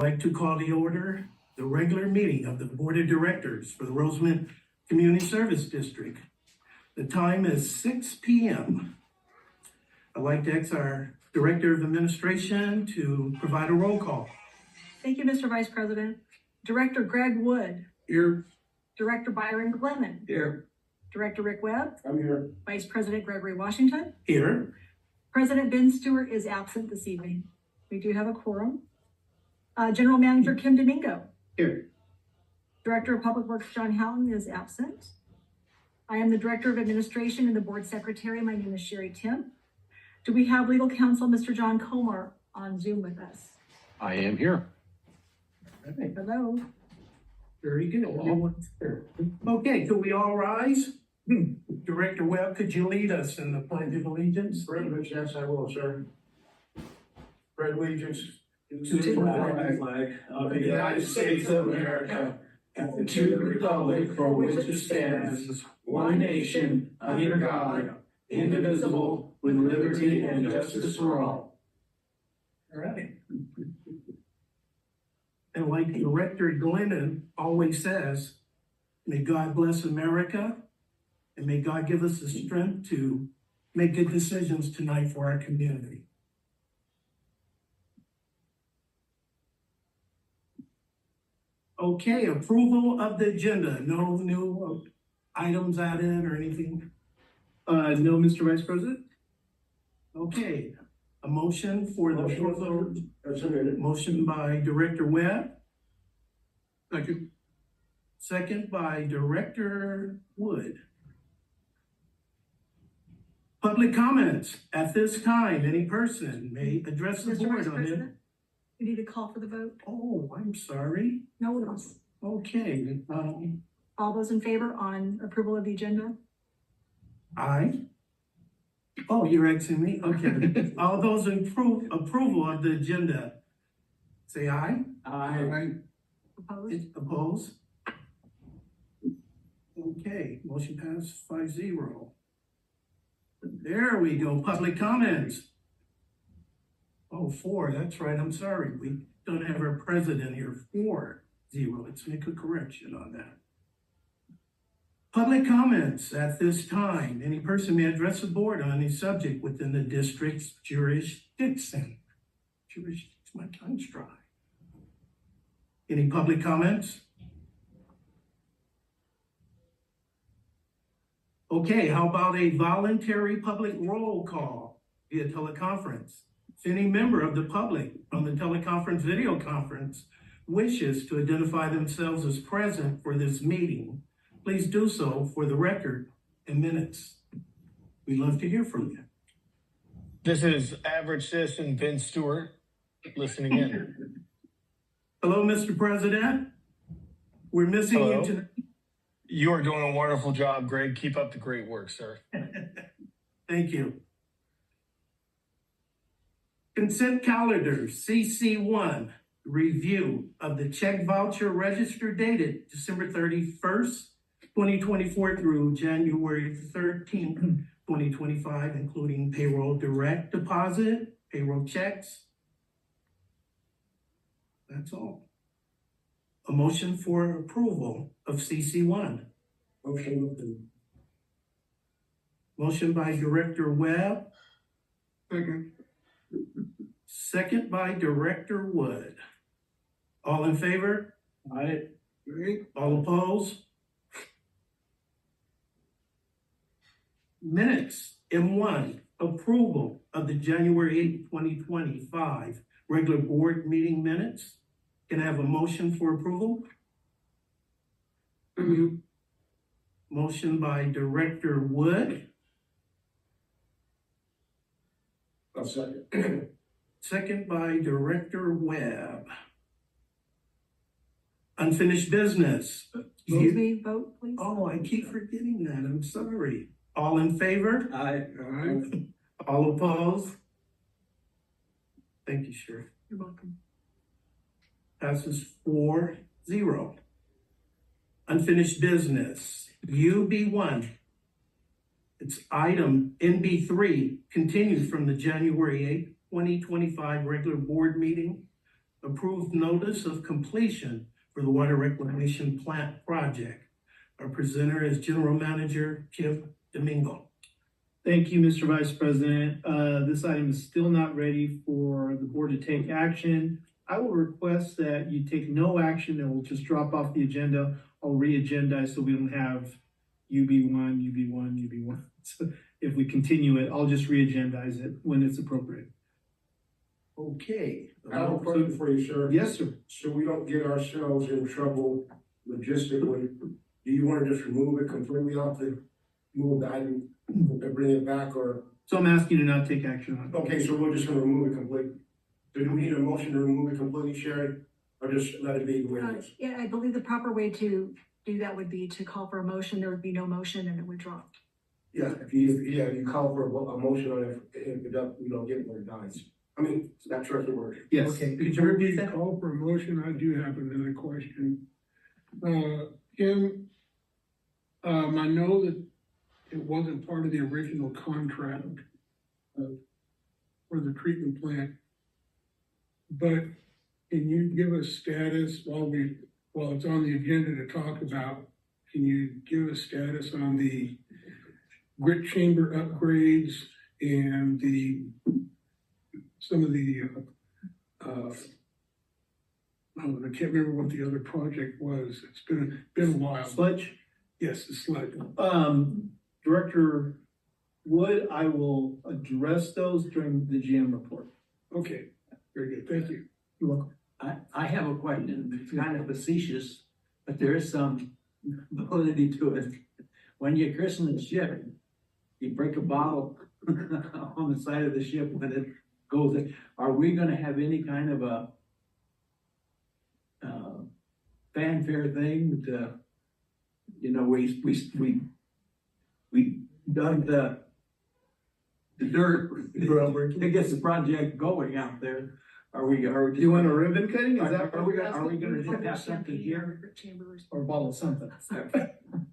I'd like to call to order the regular meeting of the Board of Directors for the Roseman Community Service District. The time is 6 p.m. I'd like to ask our Director of Administration to provide a roll call. Thank you, Mr. Vice President. Director Greg Wood. Here. Director Byron Glennon. Here. Director Rick Webb. I'm here. Vice President Gregory Washington. Here. President Ben Stewart is absent this evening. We do have a quorum. General Manager Kim Domingo. Here. Director of Public Works John Houghton is absent. I am the Director of Administration and the Board Secretary. My name is Sherry Tim. Do we have legal counsel Mr. John Comar on Zoom with us? I am here. Okay. Hello. Very good. Everyone's there. Okay, could we all rise? Director Webb, could you lead us in the Pledge of Allegiance? Yes, I will, sir. Pledge allegiance to the flag of the United States of America and to the republic for which it stands, one nation, under God, indivisible, with liberty and justice for all. All right. And like Director Glennon always says, may God bless America, and may God give us the strength to make good decisions tonight for our community. Okay, approval of the agenda. No new items added or anything? No, Mr. Vice President. Okay, a motion for the approval. That's submitted. Motion by Director Webb, Second. second by Director Wood. Public comments. At this time, any person may address the Mr. board Vice on it. President, you need to call for the vote. Oh, I'm sorry. No one else. Okay, All those in favor on approval of the agenda? aye. Oh, you're asking me? Okay. All those in approval of the agenda, say aye. Aye. Opposed? Oppose? Okay, motion passed 5-0. There we go, public comments. Oh, 4, that's right, I'm sorry. We don't have our president here. 4-0, let's make a correction on that. Public comments at this time. Any person may address the board on any subject within the district's jurisdiction. My tongue's dry. Any public comments? Okay, how about a voluntary public roll call via teleconference? If any member of the public on the teleconference video conference wishes to identify themselves as present for this meeting, please do so for the record and minutes. We'd love to hear from you. This is average citizen Ben Stewart listening in. Hello, Mr. President. We're missing Hello. you tonight. You are doing a wonderful job, Greg. Keep up the great work, sir. Thank you. Consent calendar, CC1, review of the check voucher register dated December 31st, 2024 through January 13th, 2025, including payroll direct deposit, payroll checks. That's all. A motion for approval of CC1. Motion by Director Webb. Second. Second by Director Wood. All in favor? Aye. All opposed? Minutes. M1, approval of the January 8th, 2025 regular board meeting minutes. Can I have a motion for approval? Motion by Director Wood, I'll second. second by Director Webb. Unfinished business. Excuse me, vote, please. Oh, I keep forgetting that. I'm sorry. All in favor? Aye. All opposed? Thank you, Sheriff. You're welcome. Passes 4-0. Unfinished business, UB1. It's item NB3, continued from the January 8th, 2025 regular board meeting. Approved notice of completion for the water reclamation plant project. Our presenter is General Manager Kip Domingo. Thank you, Mr. Vice President. This item is still not ready for the board to take action. I will request that you take no action and we'll just drop off the agenda. I'll re-agendize so we don't have UB1, UB1, UB1. So if we continue it, I'll just re-agendize it when it's appropriate. Okay. I have a question for you, sir. Yes, sir. So we don't get ourselves in trouble logistically, do you want to just remove it completely off move the item and bring it back, or? So I'm asking you to not take action on it. Okay, so we're just gonna remove it completely. So do we need a motion to remove it completely, Sherry, or just let it be the way it is? Yeah, I believe the proper way to do that would be to call for a motion. There would be no motion and it would drop. Yeah, if you call for a motion on it, if it doesn't, we don't get it when it dies. I mean, that's the word. Yes. Okay, could you Before repeat we that? call for a motion, I do have another question. Kim, I know that it wasn't part of the original contract for the treatment plant. But can you give us status while it's on the agenda to talk about, can you give us status on the grit chamber upgrades and some of the, I can't remember what the other project was. It's been a while. Sludge? Yes, the sludge. Director Wood, I will address those during the GM report. Okay, very good. Thank you. You're welcome. I have a question, it's kind of facetious, but there is some validity to it. When you christen the ship, you break a bottle on the side of the ship when it goes in. Are we gonna have any kind of a fanfare thing to, you know, we dug the dirt that gets the project going out there. Are we just? You want a ribbon cutting? Is that Are we gonna just have something here? Chambers. or a bottle of something?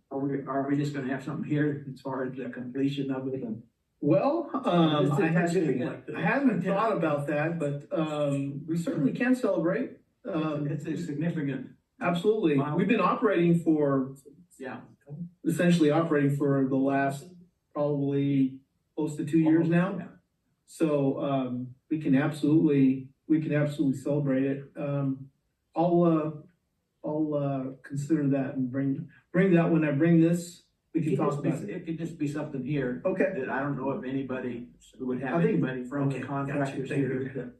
Are we just gonna have something here as far as the completion of it? And Well, It's I significant. haven't thought about that, but, we certainly can celebrate. It's a significant, Absolutely. Wow. We've been operating yeah. essentially operating for the last probably close to 2 years now. Yeah. So, we can absolutely celebrate it. I'll consider that and bring that when I bring this, we can talk about it. It could just be something here Okay. that I don't know if anybody would have I think- anybody from the okay, contractors gotcha. here.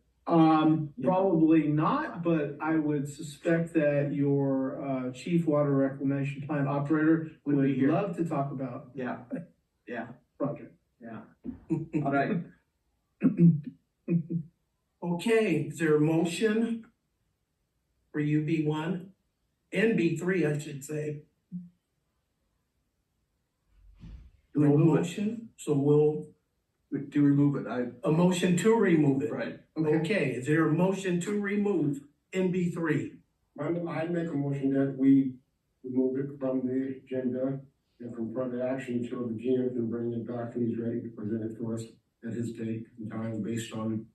Probably not, but I would suspect that your, chief water reclamation plant operator Would be would here. love to talk about Yeah, project. yeah. All right, Okay, is there a motion for UB1 and B3, I should say? to No remove it, motion, so we'll, to remove it, a motion to remove it. right. Okay, is there a motion to remove NB3? I make a motion that we remove it from the agenda and from further action until the GM can bring it back and he's ready to present it to us at his date and time based on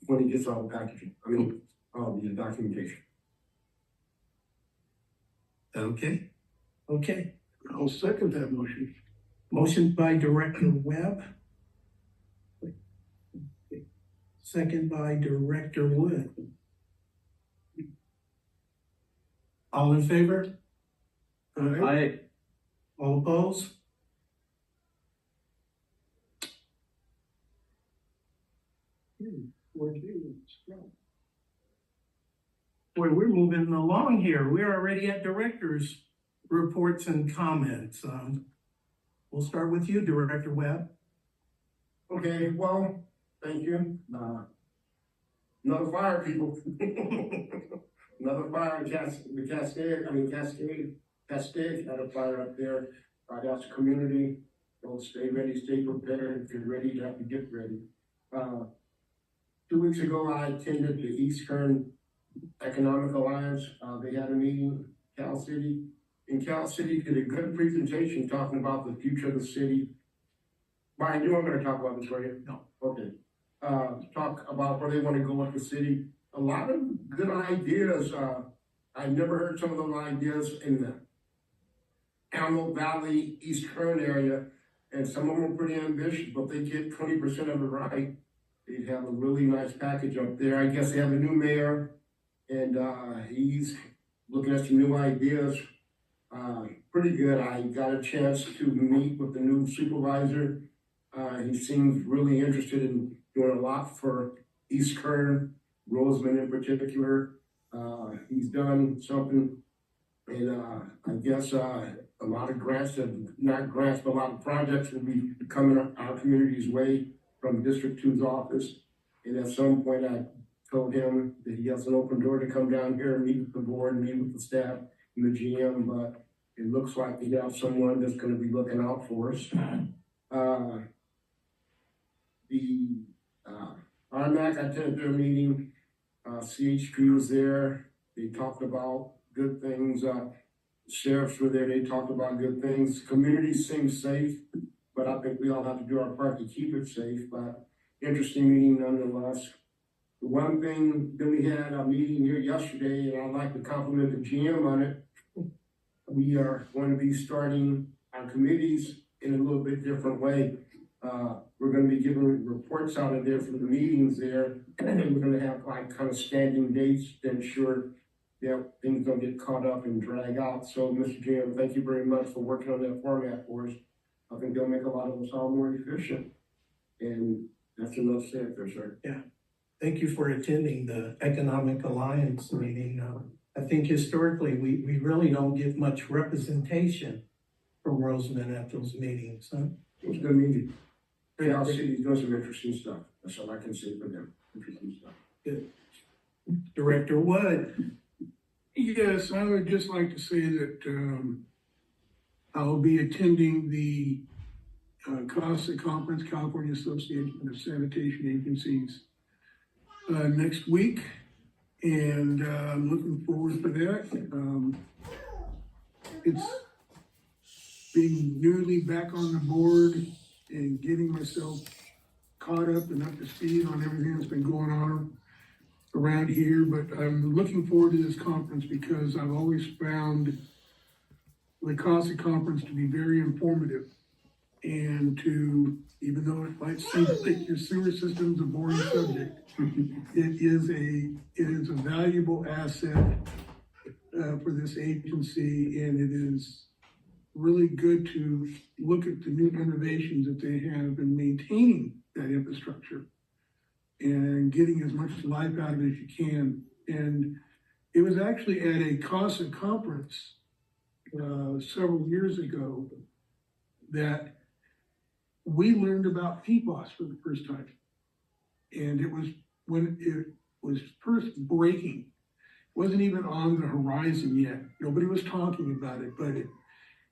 when he gets all the packaging, all the documentation. Okay, okay. I'll second that motion. Motion by Director Webb. Second by Director Wood. All in favor? All opposed? Boy, we're moving along here. We're already at directors' reports and comments. We'll start with you, Director Webb. Okay, well, thank you. Another fire, people. Another fire, Cascade had a fire up there. I asked the community, don't stay ready, stay prepared. If you're ready, you have to get ready. 2 weeks ago, I attended the Eastern Economic Alliance. They had a meeting, Cal City. And Cal City did a good presentation talking about the future of the city. Brian, you weren't gonna talk about this, were you? No. Okay. Talk about where they want to go with the city. a lot of good ideas. I never heard some of those ideas in the Antelope Valley, East Kern area, and some of them are pretty ambitious, but they get 20% of it right. They'd have a really nice package up there. I guess they have a new mayor, and he's looking at some new ideas. Pretty good. I got a chance to meet with the new supervisor. He seems really interested in doing a lot for East Kern, Roseman in particular. He's done something, and I guess a lot of grants, not grants, but a lot of projects will be coming our community's way from District 2's office. And at some point, I told him that he has an open door to come down here and meet with the board, and meet with the staff and the GM, but it looks like we have someone that's going to be looking out for us. The RMAC, I attended their meeting. CHP was there. They talked about good things. Sheriffs were there. They talked about good things. Community seems safe, but I think we all have to do our part to keep it safe. But interesting meeting nonetheless. The one thing that we had a meeting here yesterday, and I'd like to compliment the GM on it. We are going to be starting our committees in a little bit different way. We're going to be giving reports out of there from the meetings there, and we're going to have like kind of standing dates to ensure that things don't get caught up and drag out. So, Mr. GM, thank you very much for working on that format for us. I think they'll make a lot of us all more efficient. And that's enough said there, sir. Thank you for attending the Economic Alliance meeting. I think historically, we really don't get much representation from Roseman at those meetings, huh? It was a good meeting. Cal City's doing some interesting stuff. That's all I can say for them. Interesting stuff. Good. Director Wood. Yes, I would just like to say that I'll be attending the CASA conference, California Association of Sanitation Agencies, next week, and I'm looking forward to that. It's being newly back on the board and getting myself caught up and up to speed on everything that's been going on around here, but I'm looking forward to this conference because I've always found the CASA conference to be very informative, and to, even though it might seem like your sewer system's a boring subject, it is a valuable asset for this agency, and it is really good to look at the new innovations that they have in maintaining that infrastructure and getting as much life out of it as you can. And it was actually at a CASA conference several years ago that we learned about PFAS for the first time. And it was when it was first breaking. It wasn't even on the horizon yet. Nobody was talking about it, but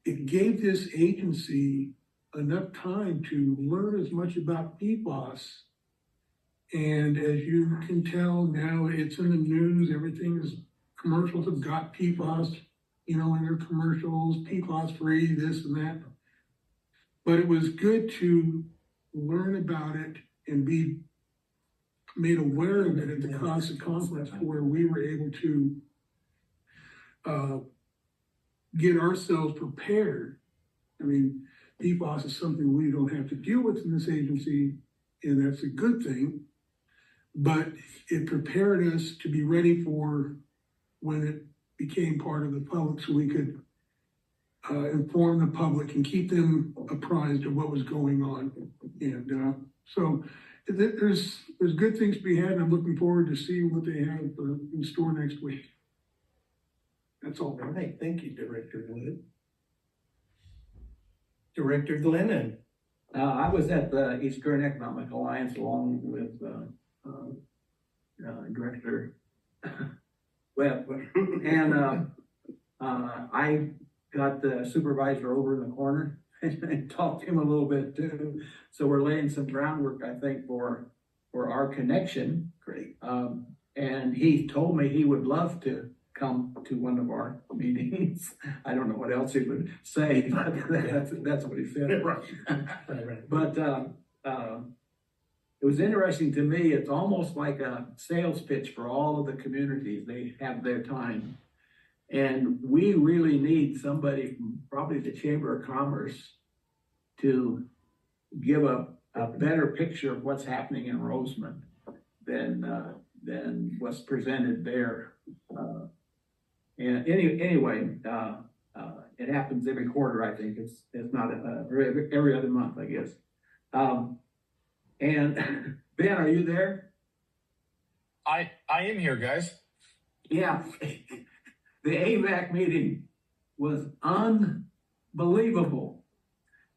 it gave this agency enough time to learn as much about PFAS. And as you can tell now, it's in the news. Everything is, commercials have got PFAS, in their commercials, PFAS free, this and that. But it was good to learn about it and be made aware of it at the CASA conference, where we were able to get ourselves prepared. I mean, PFAS is something we don't have to deal with in this agency, and that's a good thing. But it prepared us to be ready for when it became part of the public, so we could inform the public and keep them apprised of what was going on. And so there's good things to be had, and I'm looking forward to seeing what they have in store next week. That's all. All right, thank you, Director Wood. Director Glennon. I was at the East Kern Economic Alliance along with Director Webb, and I got the supervisor over in the corner and talked to him a little bit too. So we're laying some groundwork, I think, for our connection. Great. And he told me he would love to come to one of our meetings. I don't know what else he would say, but that's what he said. Right. But it was interesting to me. It's almost like a sales pitch for all of the communities. They have their time. And we really need somebody from probably the Chamber of Commerce to give a better picture of what's happening in Roseman than what's presented there. Anyway, it happens every quarter, I think. It's not every other month, I guess. And Ben, are you there? I am here, guys. Yeah. The AVAC meeting was unbelievable.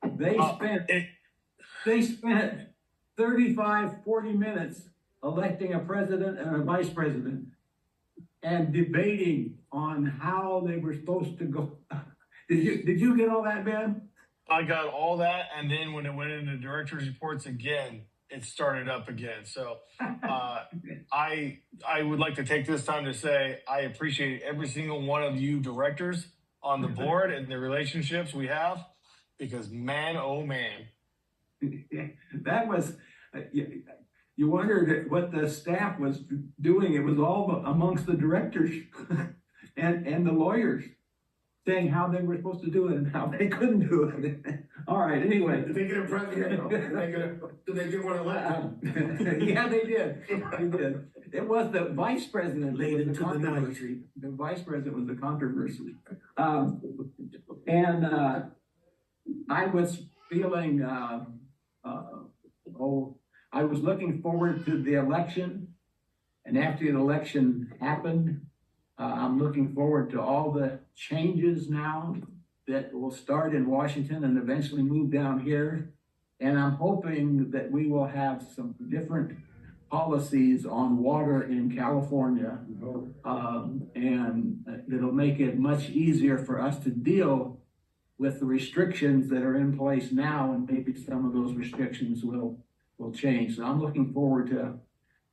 They spent 35, 40 minutes electing a president and a vice president and debating on how they were supposed to go. Did you get all that, Ben? I got all that, and then when it went into director's reports again, it started up again. So I would like to take this time to say I appreciate every single one of you directors on the board and the relationships we have, because man, oh man. That was, you wondered what the staff was doing. It was all amongst the directors and the lawyers saying how they were supposed to do it and how they couldn't do it. All right, anyway. Did they get a president? Did they get one elected? Yeah, they did. They did. It was the vice president Late was the into the night. controversy. The vice president was the controversy. I was feeling, I was looking forward to the election. And after the election happened, I'm looking forward to all the changes now that will start in Washington and eventually move down here. And I'm hoping that we will have some different policies on water in California. And it'll make it much easier for us to deal with the restrictions that are in place now, and maybe some of those restrictions will change. So I'm looking forward to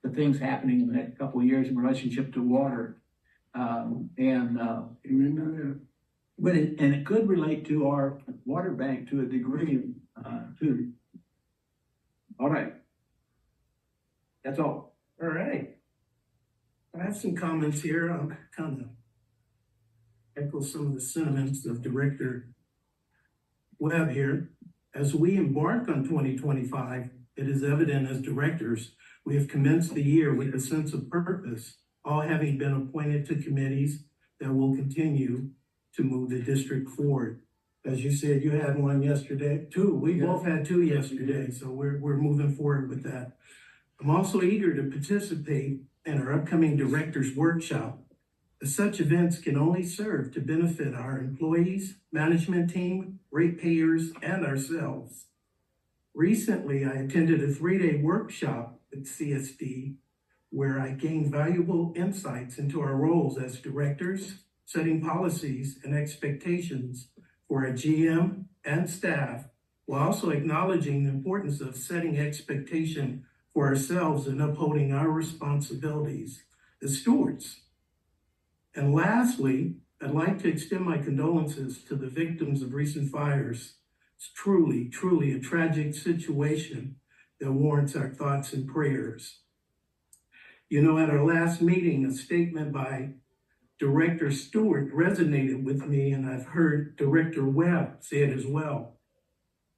the things happening in the next couple of years in relationship to water. But it could relate to our water bank to a degree, too. All right. That's all. All right. I have some comments here. I'll kind of echo some of the sentiments of Director Webb here. As we embark on 2025, it is evident as directors, we have commenced the year with a sense of purpose, all having been appointed to committees that will continue to move the district forward. As you said, you had one yesterday, two. We both had two yesterday, so we're moving forward with that. I'm also eager to participate in our upcoming directors workshop, as such events can only serve to benefit our employees, management team, ratepayers, and ourselves. Recently, I attended a 3-day workshop at CSD where I gained valuable insights into our roles as directors, setting policies and expectations for our GM and staff, while also acknowledging the importance of setting expectation for ourselves and upholding our responsibilities as stewards. And lastly, I'd like to extend my condolences to the victims of recent fires. It's truly, truly a tragic situation that warrants our thoughts and prayers. You know, at our last meeting, a statement by Director Stewart resonated with me, and I've heard Director Webb say it as well.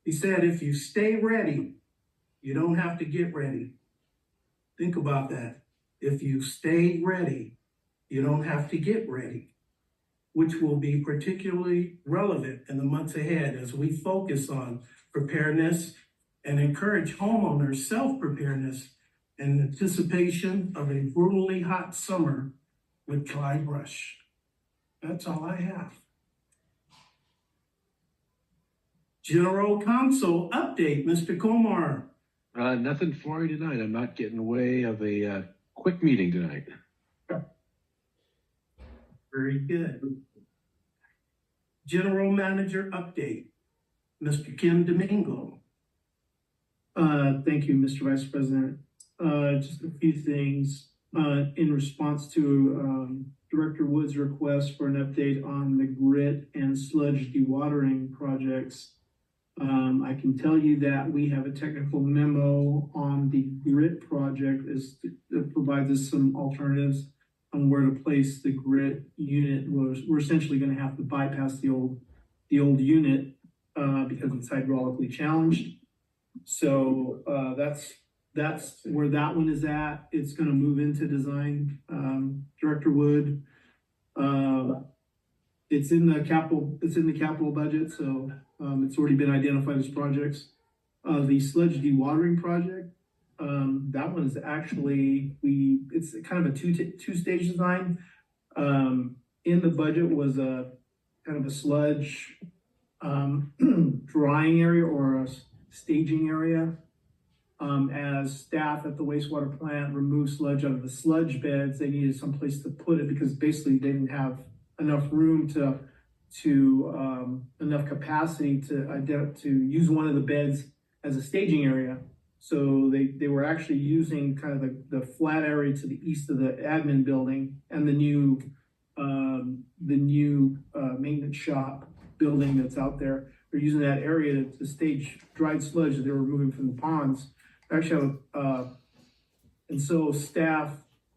He said, if you stay ready, you don't have to get ready. Think about that. If you stay ready, you don't have to get ready, which will be particularly relevant in the months ahead as we focus on preparedness and encourage homeowners self-preparedness in anticipation of a brutally hot summer with dry brush. That's all I have. General Counsel update, Mr. Komar. Nothing for me tonight. I'm not getting away of a quick meeting tonight. Very good. General Manager update, Mr. Kim Domingo. Thank you, Mr. Vice President. Just a few things in response to Director Wood's request for an update on the grit and sludge dewatering projects. I can tell you that we have a technical memo on the grit project that provides us some alternatives on where to place the grit unit. We're essentially gonna have to bypass the old unit, because it's hydraulically challenged. So, that's where that one is at. It's gonna move into design. Director Wood, it's in the capital budget, so, it's already been identified as projects. The sludge dewatering project, that one is actually, it's kind of a two-stage design. In the budget was a kind of a sludge, drying area or a staging area. As staff at the wastewater plant removed sludge out of the sludge beds, they needed some place to put it because basically they didn't have enough room to enough capacity to use one of the beds as a staging area. So they were actually using kind of the flat area to the east of the admin building and the new maintenance shop building that's out there. They're using that area to stage dried sludge that they were removing from the ponds. Actually, and so staff,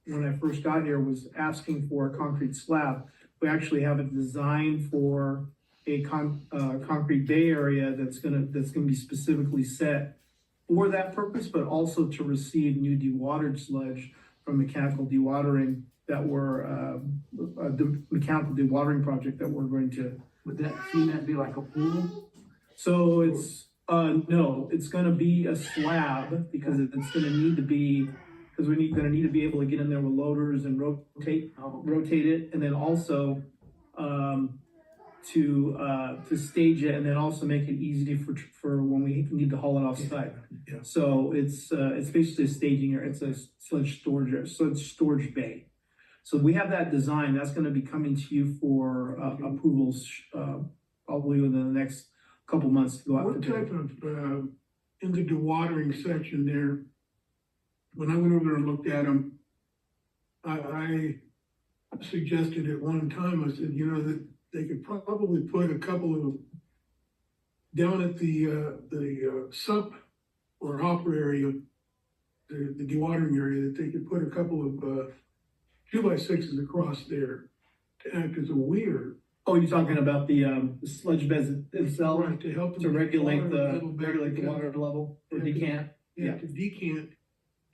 when I first got here, was asking for a concrete slab. We actually have a design for a concrete bay area that's gonna be specifically set for that purpose, but also to receive new dewatered sludge from mechanical dewatering that we're the mechanical dewatering project that we're going to. Would that be like a pool? So it's no, it's gonna be a slab because it's gonna need to be, because we're gonna need to be able to get in there with loaders and rotate it, and then also to stage it, and then also make it easy for when we need to haul it off site. Yeah. So it's basically a staging area. It's a sludge storage bay. So we have that design. That's going to be coming to you for approvals probably within the next couple months to go out. What type of, in the dewatering section there, when I went over there and looked at them, I suggested at one time, I said, you know, that they could probably put a couple of, down at the sump or hopper area, the dewatering area, that they could put a couple of 2x6s across there to act as a weir. Oh, you're talking about the sludge beds itself, Right, to help them to regulate water a little bit, regulate the because- water level or Yeah, decant. Yeah, to decant.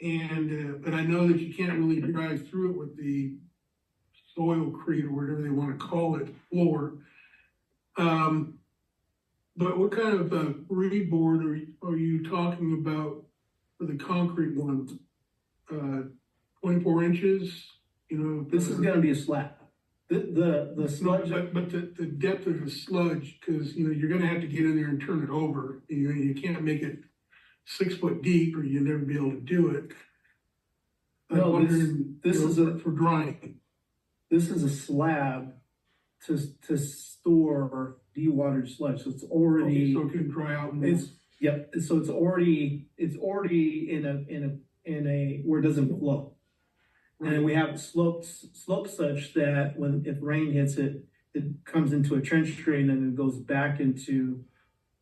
And, but I know that you can't really drive through it with the soil crate or whatever they wanna call it, floor. But what kind of freeboard are you talking about for the concrete ones? 24 inches, you know? This is gonna be a slab. The sludge. But the depth of the sludge, cause you know, you're gonna have to get in there and turn it over. You can't make it 6 foot deep or you'll never be able to do it. I'm No, wondering, this you know, is for drying. This is a slab to store dewatered sludge, so it's Okay, already, so it can dry out more. yep, so it's already in a, where it doesn't flow. And then we have slopes such that if rain hits it, it comes into a trench drain and it goes back into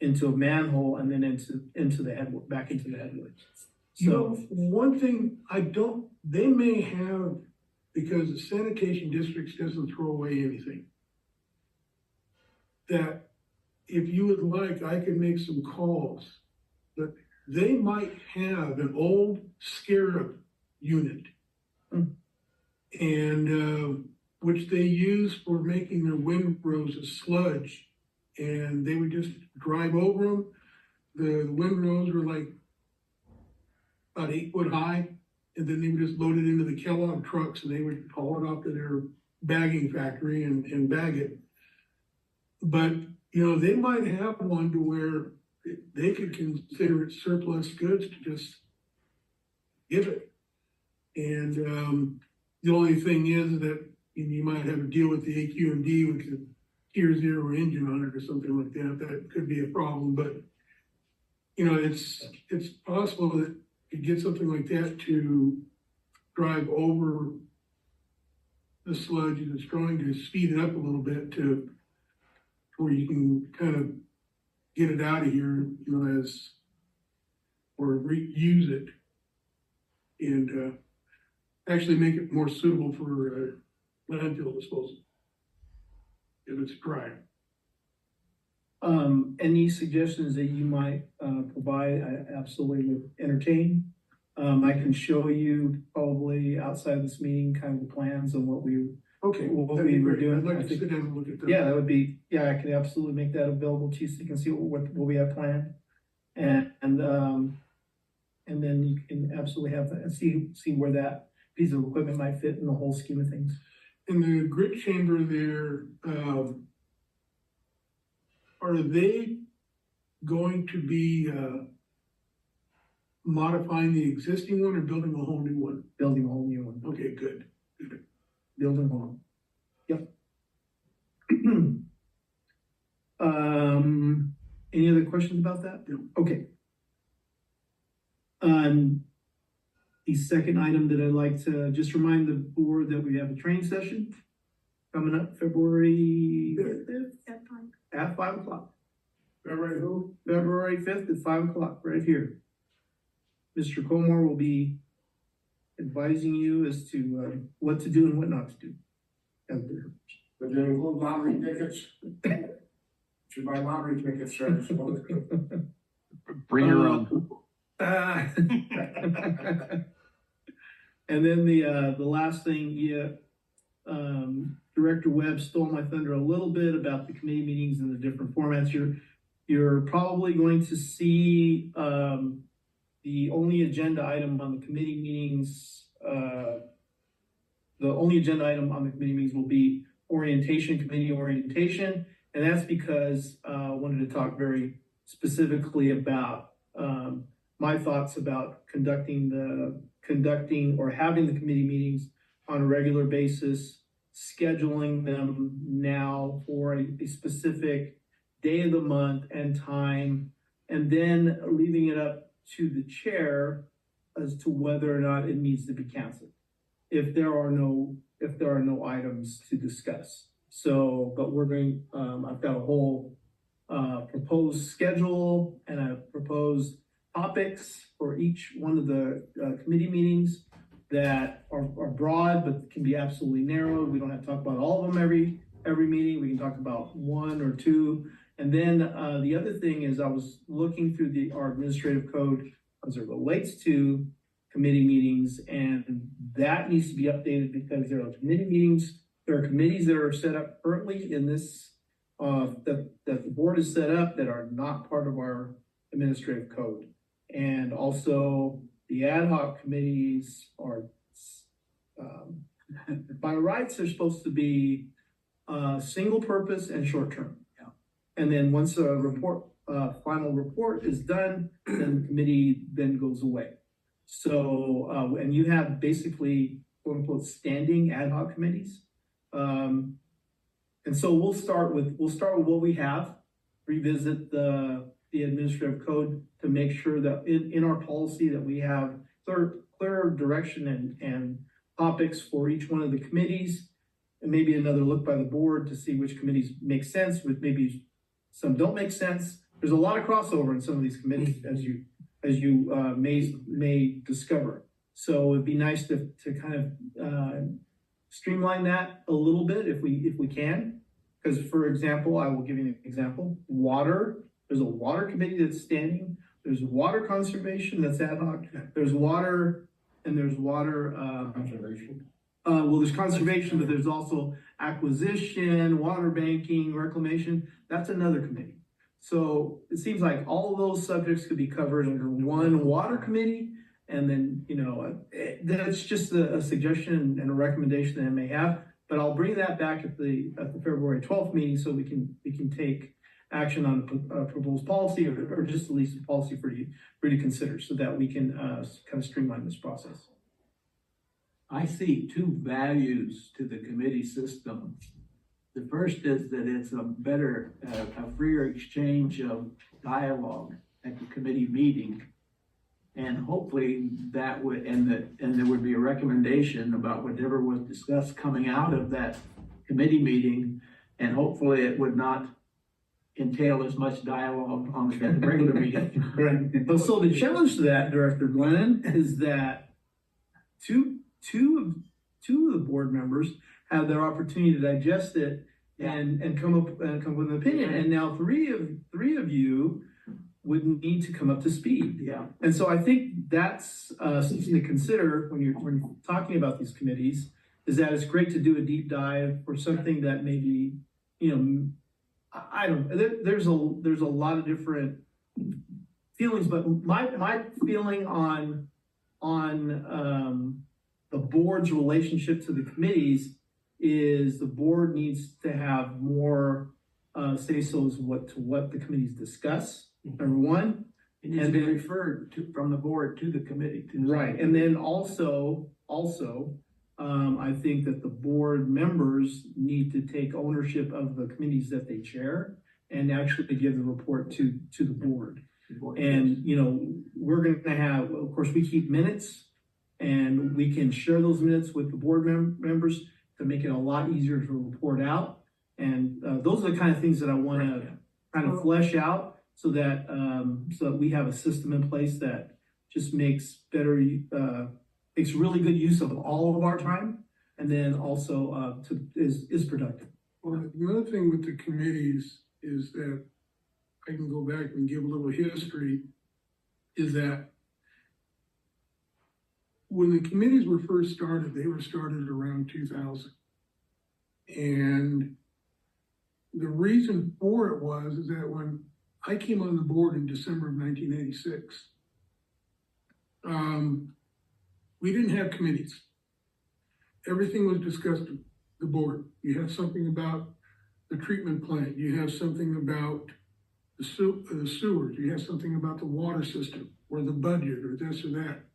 a manhole and then into the head, back into the headway. You know, So, one thing they may have, because the sanitation districts doesn't throw away anything. That if you would like, I could make some calls, but they might have an old scarab unit. And, which they use for making their windrows of sludge. And they would just drive over them. The windrows were like about 8 foot high, and then they would just load it into the Kellogg trucks and they would haul it off to their bagging factory and bag it. But, you know, they might have one to where they could consider it surplus goods to just give it. And, the only thing is that you might have a deal with the AQ&D with the Tier 0 engine on it or something like that. That could be a problem, but, you know, it's possible that you get something like that to drive over the sludge that's trying to speed it up a little bit to where you can kind of get it out of here, you know, or reuse it. And, actually make it more suitable for, landfill disposal. If it's dry. Any suggestions that you might, provide, I absolutely would entertain. I can show you probably outside of this meeting, kind of the plans on what we Okay, what that'd be we were great. doing. I'd like I to think- sit down and look at that. Yeah, that would be, yeah, I could absolutely make that available to you so you can see what we have planned. And then you can absolutely have, and see where that piece of equipment might fit in the whole scheme of things. In the grit chamber there, are they going to be, modifying the existing one or building a whole new one? Building a whole new one, Okay, good. building one. Yep. Any other questions about that? No. Okay. The second item that I'd like to just remind the board that we have a training session coming up February 5th at 5 o'clock. February who? February 5th at 5 o'clock, right here. Mr. Colmore will be advising you as to what to do and what not to do. But then include lottery tickets. Should buy lottery tickets, sir. Bring your own. And then the last thing, Director Webb stole my thunder a little bit about the committee meetings and the different formats. You're probably going to see the only agenda item on the committee meetings. The only agenda item on the committee meetings will be committee orientation, and that's because I wanted to talk very specifically about my thoughts about conducting or having the committee meetings on a regular basis, scheduling them now for a specific day of the month and time, and then leaving it up to the chair as to whether or not it needs to be canceled if there are no items to discuss. So, but we're going, I've got a whole proposed schedule and a proposed topics for each one of the committee meetings that are broad but can be absolutely narrowed. We don't have to talk about all of them every meeting. We can talk about one or two. And then the other thing is I was looking through our administrative code as it relates to committee meetings, and that needs to be updated because there are committee meetings. There are committees that are set up currently in this that the board is set up that are not part of our administrative code. And also the ad hoc committees are, by rights, they're supposed to be single purpose and short term. Yeah. And then once a final report is done, then the committee then goes away. So, and you have basically quote unquote standing ad hoc committees. And so we'll start with what we have, revisit the administrative code to make sure that in our policy that we have clear direction and topics for each one of the committees, and maybe another look by the board to see which committees make sense, with maybe some don't make sense. There's a lot of crossover in some of these committees, as you may discover. So it'd be nice to kind of streamline that a little bit if we can. Because for example, I will give you an example. Water, there's a water committee that's standing. There's water conservation that's ad hoc. There's water and there's water Conservation. Well, there's conservation, but there's also acquisition, water banking, reclamation. That's another committee. So it seems like all of those subjects could be covered under one water committee. And then, that's just a suggestion and a recommendation that I may have, but I'll bring that back at the February 12th meeting so we can take action on a proposed policy or just at least a policy for you to consider so that we can kind of streamline this process. I see two values to the committee system. The first is that it's a better, a freer exchange of dialogue at the committee meeting. And hopefully that would, and there would be a recommendation about whatever was discussed coming out of that committee meeting. And hopefully it would not entail as much dialogue on the regular meeting. Right. Well, so the challenge to that, Director Glenn, is that two of the board members have their opportunity to digest it and come up with an opinion. And now three of you would need to come up to speed. Yeah. And so I think that's something to consider when you're talking about these committees, is that it's great to do a deep dive for something that maybe, you know, I don't, there's a lot of different feelings, but my feeling on the board's relationship to the committees is the board needs to have more say-so as what the committees discuss, number one. It needs to be referred to from the board to the committee. Right, and then also, I think that the board members need to take ownership of the committees that they chair and actually give the report to the board. And, you know, we're gonna have, of course, we keep minutes and we can share those minutes with the board members to make it a lot easier to report out. And those are the kind of things that I wanna kind of flesh out so that we have a system in place that just makes makes really good use of all of our time, and then also is productive. Well, the other thing with the committees is that I can go back and give a little history, is that when the committees were first started, they were started around 2000. And the reason for it is that when I came on the board in December of 1986, we didn't have committees. Everything was discussed at the board. You have something about the treatment plant, you have something about the sewers, you have something about the water system, or the budget, or this or that.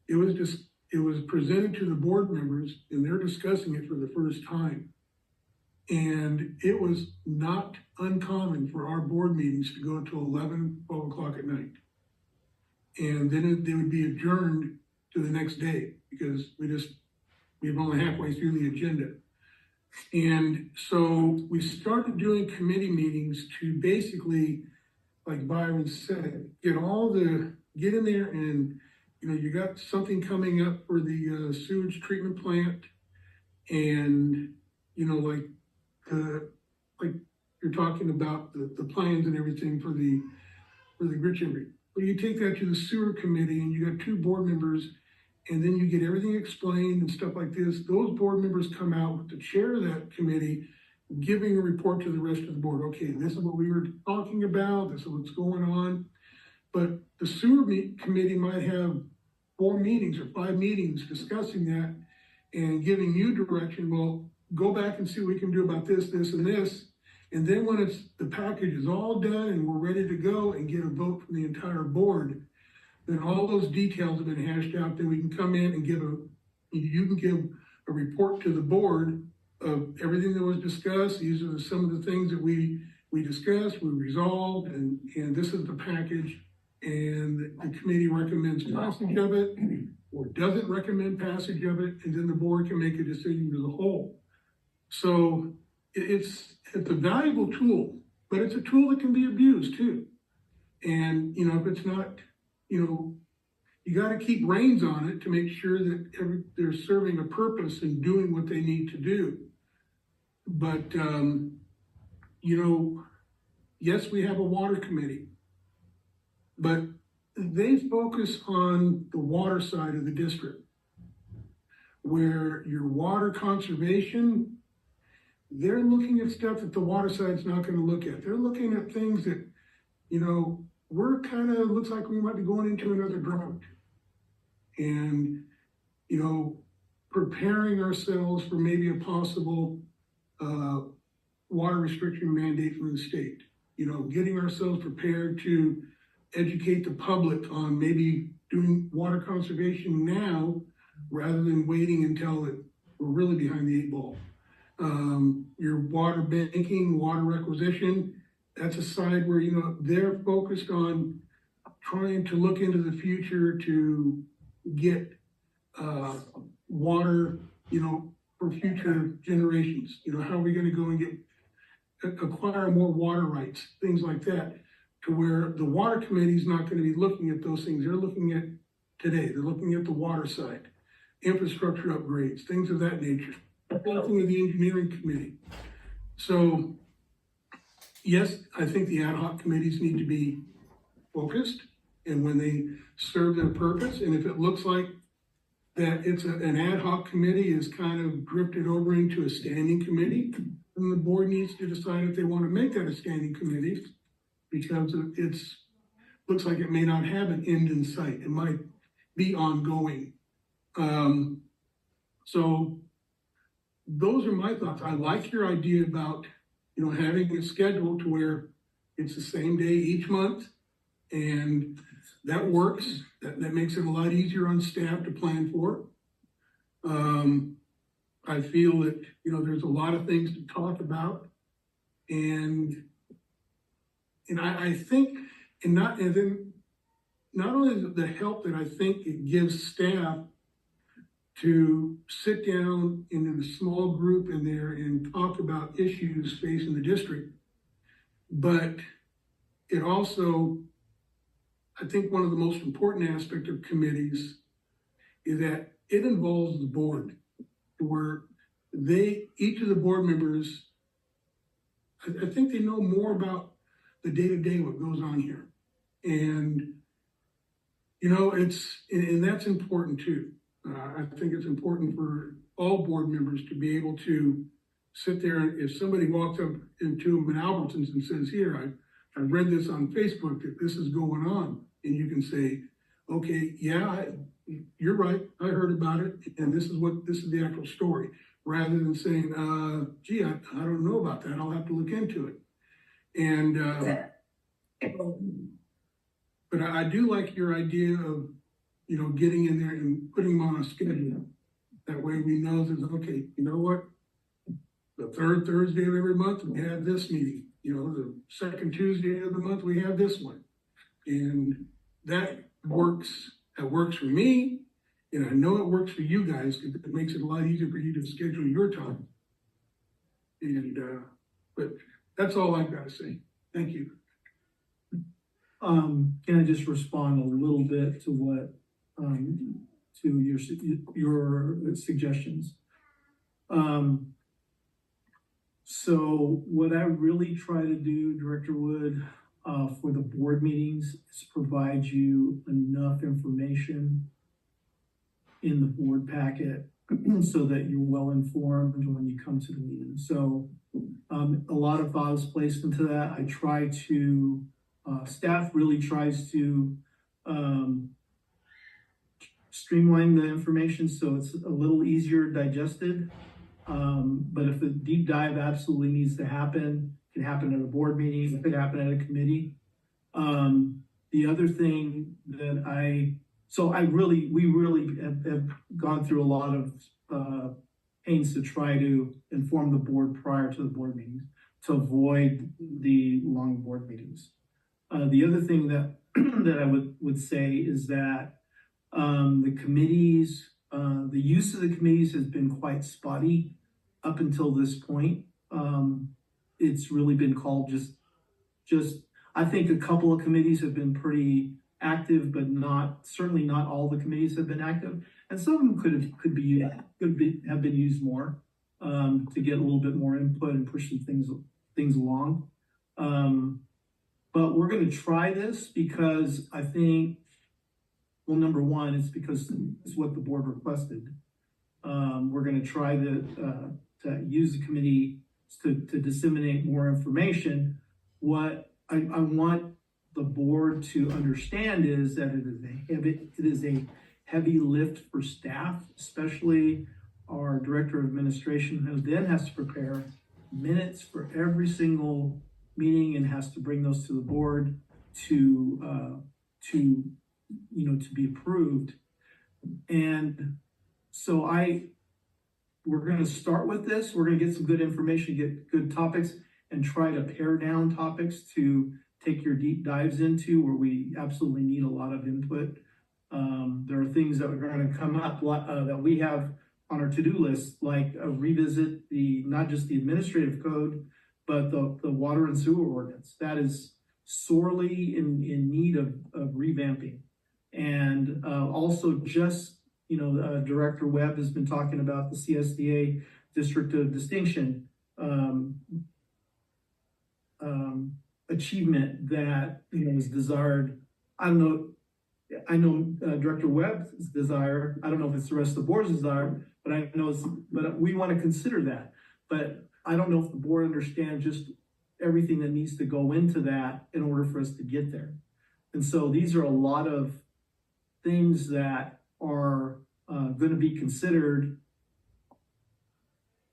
It was presented to the board members, and they're discussing it for the first time. And it was not uncommon for our board meetings to go until 11, 12 o'clock at night. And then they would be adjourned to the next day, because we were only halfway through the agenda. And so we started doing committee meetings to basically, like Byron said, get in there and, you know, you got something coming up for the sewage treatment plant, and, you know, like you're talking about the plans and everything for the Gritch area. But you take that to the sewer committee and you got two board members, and then you get everything explained and stuff like this. Those board members come out with the chair of that committee, giving a report to the rest of the board. Okay, this is what we were talking about, this is what's going on. But the sewer committee might have 4 meetings or 5 meetings discussing that and giving you direction. Well, go back and see what we can do about this, this, and this. And then when the package is all done and we're ready to go and get a vote from the entire board, then all those details have been hashed out. Then we can come in and you can give a report to the board of everything that was discussed. These are some of the things that we discussed, we resolved, and this is the package. And the committee recommends passage of it or doesn't recommend passage of it, and then the board can make a decision to the whole. So it's a valuable tool, but it's a tool that can be abused too. And, you know, if it's not, you know, you got to keep reins on it to make sure that they're serving a purpose and doing what they need to do. But, you know, yes, we have a water committee, but they focus on the water side of the district, where your water conservation, they're looking at stuff that the water side's not going to look at. They're looking at things that, you know, looks like we might be going into another drought. And, you know, preparing ourselves for maybe a possible water restriction mandate from the state. You know, getting ourselves prepared to educate the public on maybe doing water conservation now rather than waiting until we're really behind the 8 ball. Your water banking, water requisition, that's a side where, you know, they're focused on trying to look into the future to get water, you know, for future generations. You know, how are we going to go and get acquire more water rights, things like that, to where the water committee is not gonna be looking at those things. They're looking at today, they're looking at the water side, infrastructure upgrades, things of that nature. Nothing with the engineering committee. So, yes, I think the ad hoc committees need to be focused, and when they serve their purpose, and if it looks like that it's an ad hoc committee is kind of drifted over into a standing committee, then the board needs to decide if they want to make that a standing committee, because looks like it may not have an end in sight. It might be ongoing. So those are my thoughts. I like your idea about, having a schedule to where it's the same day each month, and that works. That makes it a lot easier on staff to plan for. I feel that, there's a lot of things to talk about, and I think, and then not only the help that I think it gives staff to sit down in a small group in there and talk about issues facing the district, but it also, I think one of the most important aspects of committees is that it involves the board, where each of the board members, I think they know more about the day-to-day what goes on here. And, and that's important too. I think it's important for all board members to be able to sit there, and if somebody walks up into them in Albertsons and says, here, I read this on Facebook that this is going on, and you can say, okay, yeah, you're right, I heard about it, and this is the actual story, rather than saying, gee, I don't know about that, I'll have to look into it. And, but I do like your idea of, getting in there and putting them on a schedule. That way we know that, okay, you know what? The third Thursday of every month, we have this meeting. The second Tuesday of the month, we have this one. And that works for me, and I know it works for you guys, because it makes it a lot easier for you to schedule your time. And, but that's all I've got to say. Thank you. Can I just respond a little bit to what, to your suggestions? So what I really try to do, Director Wood, for the board meetings is provide you enough information in the board packet so that you're well informed when you come to the meeting. So a lot of thought is placed into that. I try to, staff really tries to streamline the information so it's a little easier digested. But if a deep dive absolutely needs to happen, it can happen at a board meeting, it could happen at a committee. The other thing that we really have gone through a lot of pains to try to inform the board prior to the board meetings to avoid the long board meetings. The other thing that that I would say is that the committees, the use of the committees has been quite spotty up until this point. It's really been called just, I think a couple of committees have been pretty active, but certainly not all the committees have been active. And some of them could have been used more to get a little bit more input and push some things along. But we're going to try this because I think, well, number one, it's because it's what the board requested. We're going to try to use the committee to disseminate more information. What I want the board to understand is that it is a heavy lift for staff, especially our director of administration, who then has to prepare minutes for every single meeting and has to bring those to the board to be approved. And so we're going to start with this. We're going to get some good information, get good topics, and try to pare down topics to take your deep dives into where we absolutely need a lot of input. There are things that are going to come up that we have on our to-do list, like revisit not just the administrative code, but the water and sewer ordinance, that is sorely in need of revamping. And also just, Director Webb has been talking about the CSDA District of Distinction achievement that, is desired. I know Director Webb's desire. I don't know if it's the rest of the board's desire, but I know but we want to consider that. But I don't know if the board understands just everything that needs to go into that in order for us to get there. And so these are a lot of things that are going to be considered.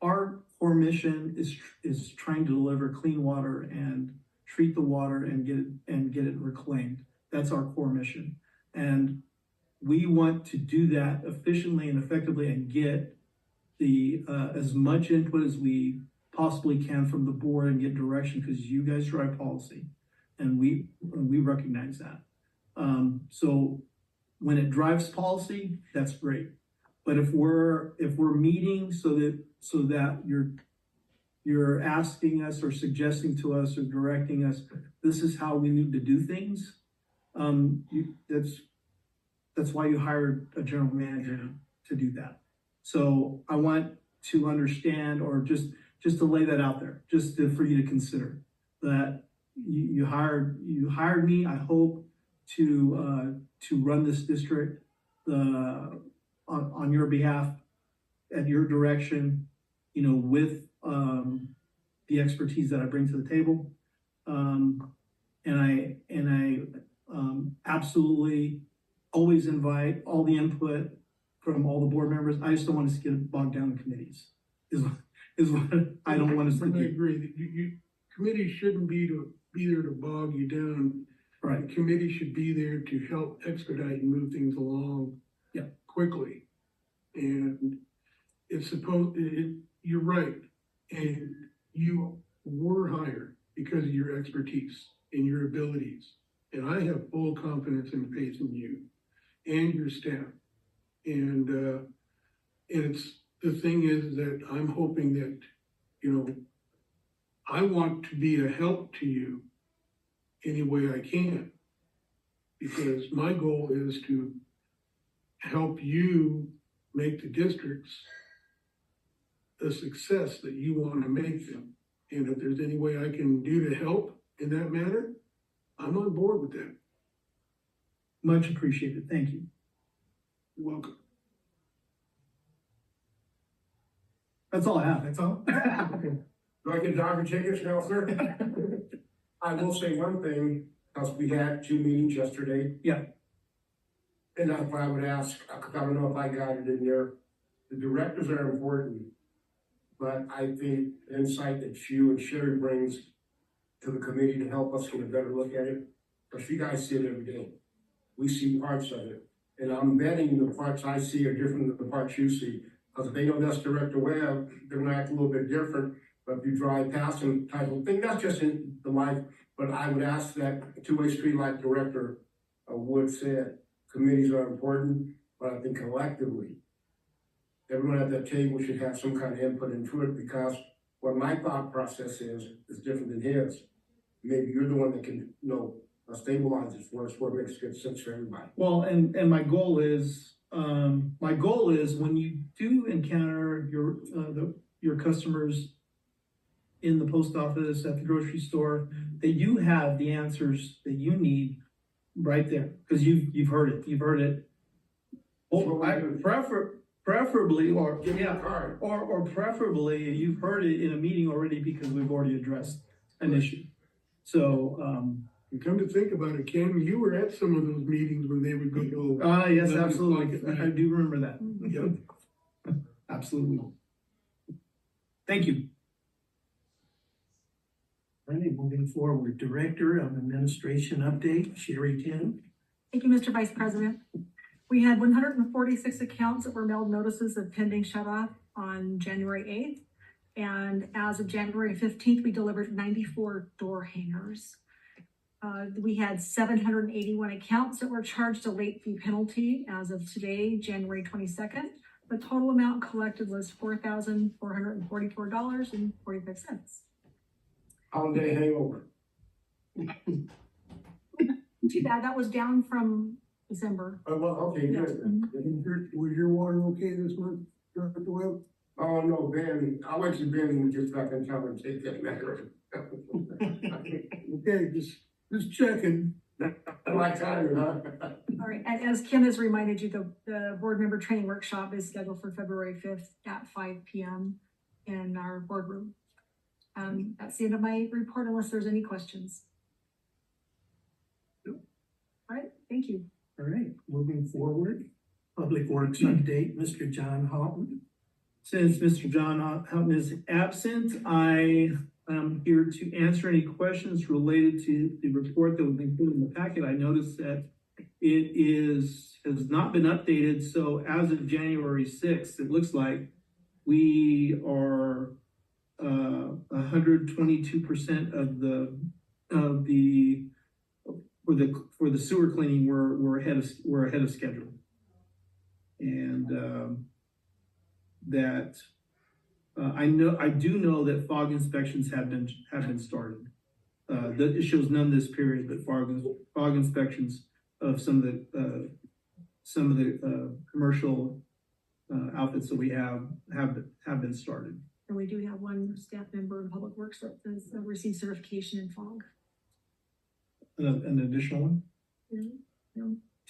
Our core mission is trying to deliver clean water and treat the water and get it reclaimed. That's our core mission. And we want to do that efficiently and effectively and get the as much input as we possibly can from the board and get direction, because you guys drive policy and we recognize that. So when it drives policy, that's great. But if we're meeting so that you're asking us or suggesting to us or directing us, this is how we need to do things. That's why you hired a general manager to do that. So I want to understand, or just to lay that out there, for you to consider that you hired me, I hope, to run this district on your behalf, at your direction, with the expertise that I bring to the table. And I absolutely always invite all the input from all the board members. I just don't want us to get bogged down in committees. Is what I don't want us to I do. agree that you committees shouldn't be there to bog you down. Right. The committee should be there to help expedite and move things along quickly. And you're right. And you were hired because of your expertise and your abilities. And I have full confidence and faith in you and your staff. And the thing is that I'm hoping that, I want to be a help to you any way I can. Because my goal is to help you make the districts the success that you want to make them. And if there's any way I can do to help in that manner, I'm on board with that. Much appreciated. Thank you. You're welcome. That's all I have. That's all? Do I get Dr. Jacobs now, sir? I will say one thing, because we had 2 meetings yesterday. Yeah. And that's what I would ask, because I don't know if I got it in there. The directors are important, but I think the insight that you and Sherry brings to the committee to help us get a better look at it, because you guys see it every day. We see parts of it. And I'm betting the parts I see are different than the parts you see. Because if they know that's Director Webb, they're gonna act a little bit different. But if you drive past them type of thing, that's just in the life. But I would ask that two-way street like Director Wood said, committees are important, but I think collectively, everyone at that table should have some kind of input into it, because what my thought process is different than his. Maybe you're the one that can, stabilize it for us where it makes good sense for everybody. Well, and my goal is when you do encounter your customers in the post office, at the grocery store, that you have the answers that you need right there, because you've heard it. You've heard it. Preferably, or preferably, you've heard it in a meeting already, because we've already addressed an issue. So, And come to think about it, Cam, you were at some of those meetings when they would go. yes, absolutely. I do remember that. Yep. Absolutely. Thank you. All right, moving forward, Director of Administration update, Sherry Tim. Thank you, Mr. Vice President. We had 146 accounts that were mailed notices of pending shut-off on January 8th. And as of January 15th, we delivered 94 door hangers. We had 781 accounts that were charged a late fee penalty as of today, January 22nd. The total amount collected was $4,444.45. holiday hangover. Too bad, that was down from December. Oh, well, okay, good. Was your water okay this month, Dr. Webb? Oh, no, Ben, I'll let you, Ben, when we get back in town and take that matter. Okay, just checking. Like time, huh? All right, and as Kim has reminded you, the board member training workshop is scheduled for February 5th at 5 p.m. in our boardroom. That's the end of my report unless there's any questions. All right, thank you. All right, moving forward, Public Works update, Mr. John Houghton. Since Mr. John Houghton is absent, I am here to answer any questions related to the report that was included in the packet. I noticed that has not been updated, so as of January 6th, it looks like we are 122% for the sewer cleaning, we're ahead of schedule. And I do know that fog inspections have been started. It shows none this period, but fog inspections of some of the commercial outfits that we have been started. And we do have one staff member in Public Works that has received certification in fog. An additional one? Yeah.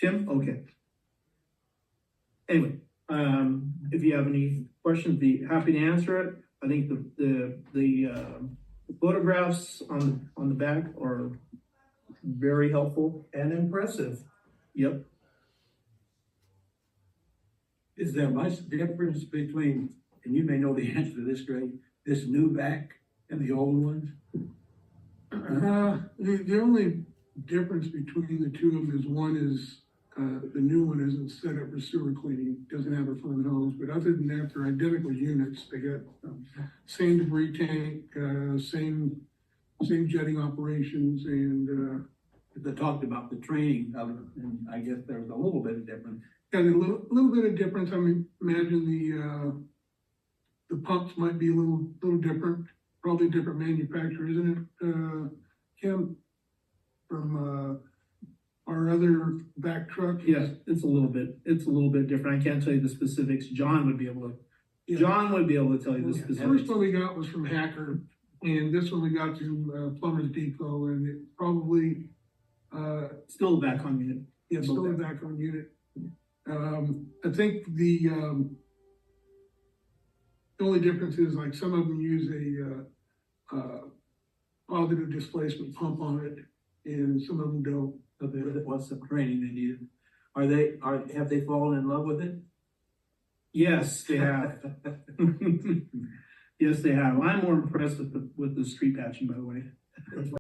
Tim? Okay. Anyway, if you have any questions, be happy to answer it. I think the photographs on the back are very helpful. And impressive. Yep. Is there much difference between, and you may know the answer to this, Greg, this new vac and the old ones? The only difference between the two of them is one is, the new one isn't set up for sewer cleaning, doesn't have a front hose, but other than that, they're identical units. They got same debris tank, same jetting operations, and They talked about the training of it, and I guess there was a little bit of difference. yeah, there's a little bit of difference. I mean, imagine the pumps might be a little different, probably a different manufacturer, isn't it, Kim? From our other back truck? Yes, it's a little bit different. I can't tell you the specifics. John would be able to tell you the The specifics. first one we got was from Hacker, and this one we got from Plumber's Depot, and it probably, Still back on unit. yeah, still a back on unit. I think the only difference is like some of them use a positive displacement pump on it, and some of them don't. What's the training they needed? Have they fallen in love with it? Yes, they have. Yes, they have. I'm more impressed with the street patching, by the way.